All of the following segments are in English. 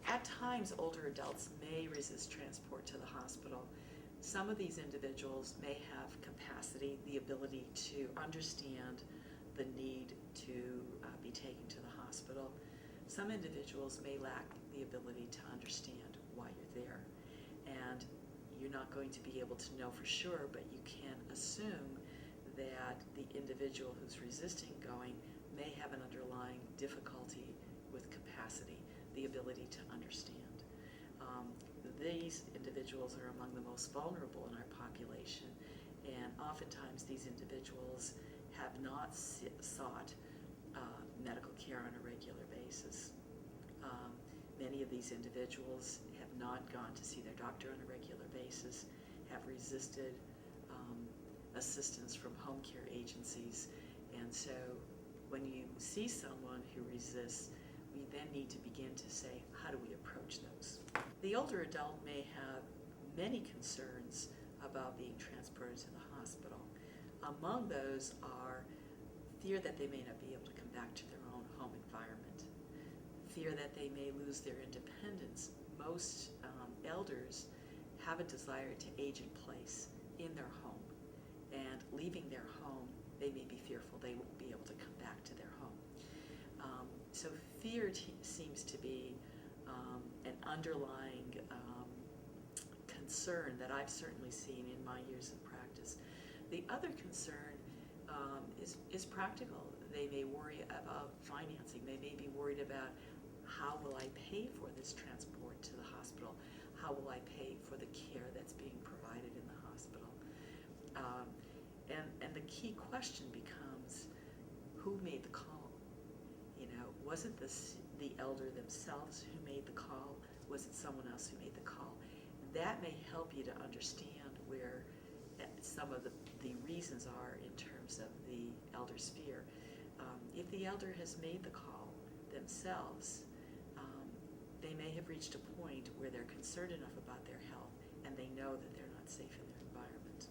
At times, older adults may resist transport to the hospital. Some of these individuals may have capacity, the ability to understand the need to be taken to the hospital. Some individuals may lack the ability to understand why you're there. And you're not going to be able to know for sure, but you can assume that the individual who's resisting going may have an underlying difficulty with capacity, the ability to understand. These individuals are among the most vulnerable in our population, and oftentimes these individuals have not sought medical care on a regular basis. Many of these individuals have not gone to see their doctor on a regular basis, have resisted assistance from home care agencies, and so when you see someone who resists, we then need to begin to say, how do we approach those? The older adult may have many concerns about being transported to the hospital. Among those are fear that they may not be able to come back to their own home environment, fear that they may lose their independence. Most elders have a desire to age in place in their home, and leaving their home, they may be fearful they won't be able to come back to their home. So fear seems to be an underlying concern that I've certainly seen in my years of practice. The other concern is practical. They may worry about financing. They may be worried about, how will I pay for this transport to the hospital? How will I pay for the care that's being provided in the hospital? And the key question becomes, who made the call? Was it the elder themselves who made the call? Was it someone else who made the call? That may help you to understand where some of the reasons are in terms of the elder's fear. If the elder has made the call themselves, they may have reached a point where they're concerned enough about their health and they know that they're not safe in their environment.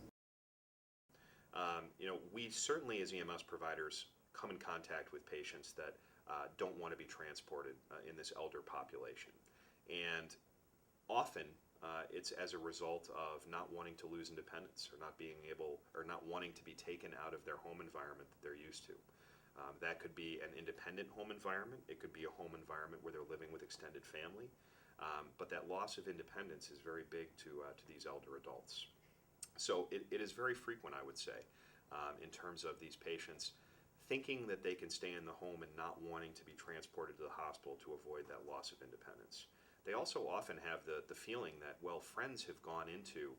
We certainly as EMS providers come in contact with patients that don't want to be transported in this elder population. And often it's as a result of not wanting to lose independence, or not being able, or not wanting to be taken out of their home environment that they're used to. That could be an independent home environment. It could be a home environment where they're living with extended family. But that loss of independence is very big to these elder adults. So it is very frequent, I would say, in terms of these patients thinking that they can stay in the home and not wanting to be transported to the hospital to avoid that loss of independence. They also often have the feeling that, well, friends have gone into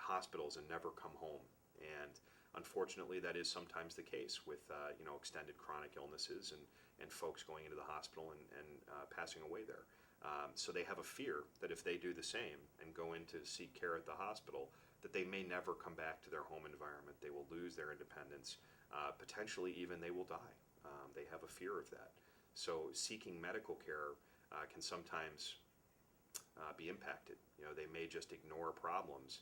hospitals and never come home. And unfortunately, that is sometimes the case with extended chronic illnesses and folks going into the hospital and passing away there. So they have a fear that if they do the same and go in to seek care at the hospital, that they may never come back to their home environment. They will lose their independence. Potentially even they will die. They have a fear of that. So seeking medical care can sometimes be impacted. They may just ignore problems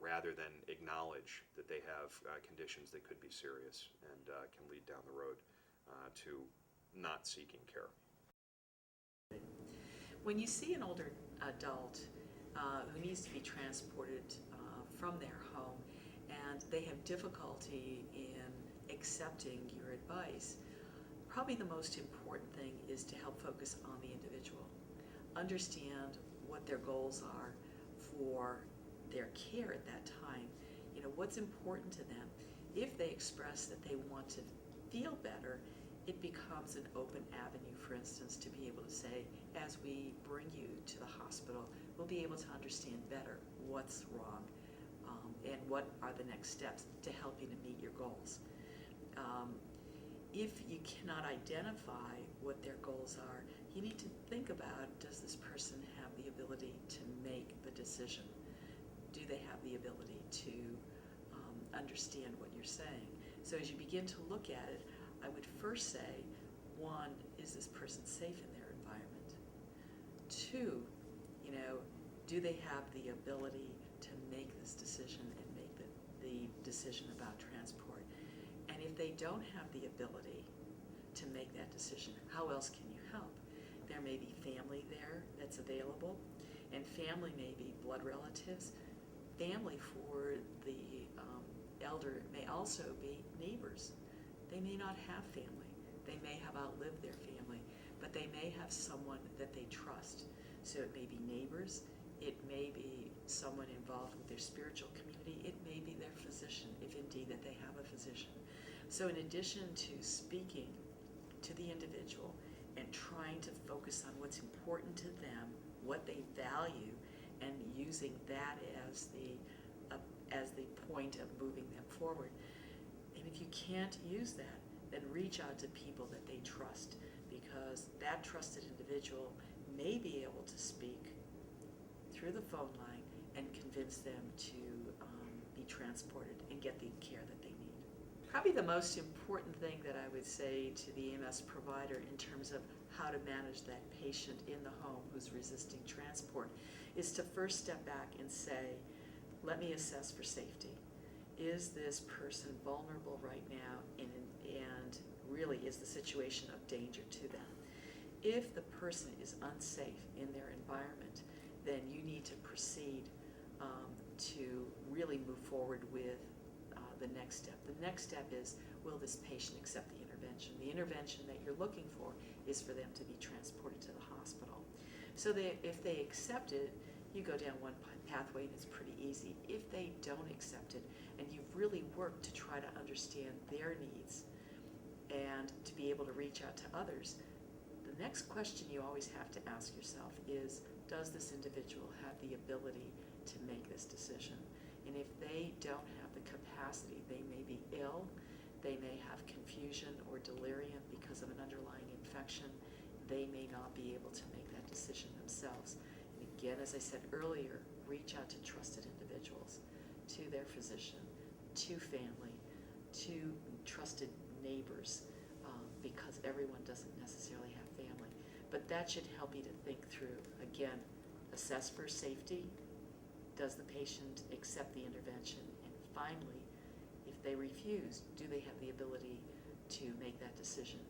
rather than acknowledge that they have conditions that could be serious and can lead down the road to not seeking care. When you see an older adult who needs to be transported from their home and they have difficulty in accepting your advice, probably the most important thing is to help focus on the individual. Understand what their goals are for their care at that time. What's important to them. If they express that they want to feel better, it becomes an open avenue, for instance, to be able to say, as we bring you to the hospital, we'll be able to understand better what's wrong and what are the next steps to help you to meet your goals. If you cannot identify what their goals are, you need to think about, does this person have the ability to make the decision? Do they have the ability to understand what you're saying? So as you begin to look at it, I would first say, one, is this person safe in their environment? Two, do they have the ability to make this decision and make the decision about transport? And if they don't have the ability to make that decision, how else can you help? there may be family there that's available, and family may be blood relatives. Family for the elder may also be neighbors. They may not have family. They may have outlived their family, but they may have someone that they trust. So it may be neighbors, it may be someone involved with their spiritual community, it may be their physician, if indeed that they have a physician. So in addition to speaking to the individual and trying to focus on what's important to them, what they value, and using that as the point of moving them forward. And if you can't use that, then reach out to people that they trust, because that trusted individual may be able to speak through the phone line and convince them to be transported and get the care that they need. Probably the most important thing that I would say to the EMS provider in terms of how to manage that patient in the home who's resisting transport is to first step back and say, let me assess for safety. Is this person vulnerable right now, and really is the situation of danger to them? If the person is unsafe in their environment, then you need to proceed to really move forward with the next step. The next step is, will this patient accept the intervention? The intervention that you're looking for is for them to be transported to the hospital. So if they accept it, you go down one pathway and it's pretty easy. If they don't accept it, and you've really worked to try to understand their needs and to be able to reach out to others, the next question you always have to ask yourself is, does this individual have the ability to make this decision? And if they don't have the capacity, they may be ill, they may have confusion or delirium because of an underlying infection, they may not be able to make that decision themselves. And again, as I said earlier, reach out to trusted individuals, to their physician, to family, to trusted neighbors, because everyone doesn't necessarily have family. But that should help you to think through, again, assess for safety. Does the patient accept the intervention? And finally, if they refuse, do they have the ability to make that decision?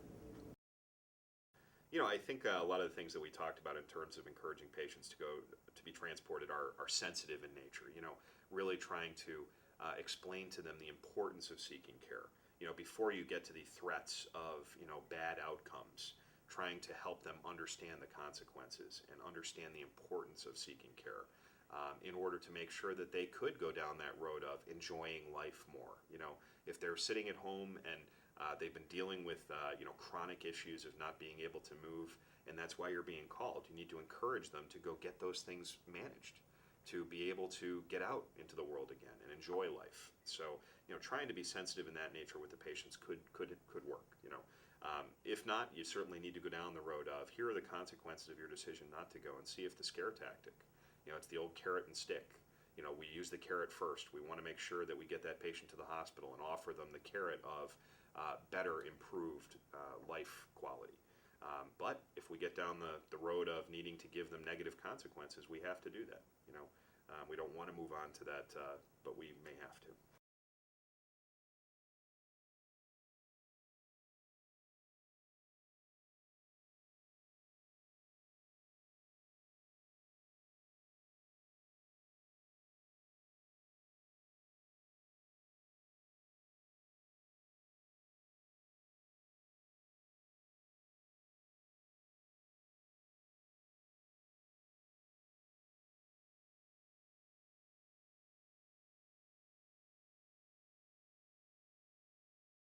I think a lot of the things that we talked about in terms of encouraging patients to be transported are sensitive in nature. Really trying to explain to them the importance of seeking care. Before you get to the threats of bad outcomes, trying to help them understand the consequences and understand the importance of seeking care, in order to make sure that they could go down that road of enjoying life more. If they're sitting at home and they've been dealing with chronic issues of not being able to move, and that's why you're being called. You need to encourage them to go get those things managed, to be able to get out into the world again and enjoy life. So trying to be sensitive in that nature with the patients could work. If not, you certainly need to go down the road of, here are the consequences of your decision not to go, and see if the scare tactic. It's the old carrot and stick. We use the carrot first. We want to make sure that we get that patient to the hospital and offer them the carrot of better, improved life quality. But if we get down the road of needing to give them negative consequences, we have to do that. We don't want to move on to that, but we may have to.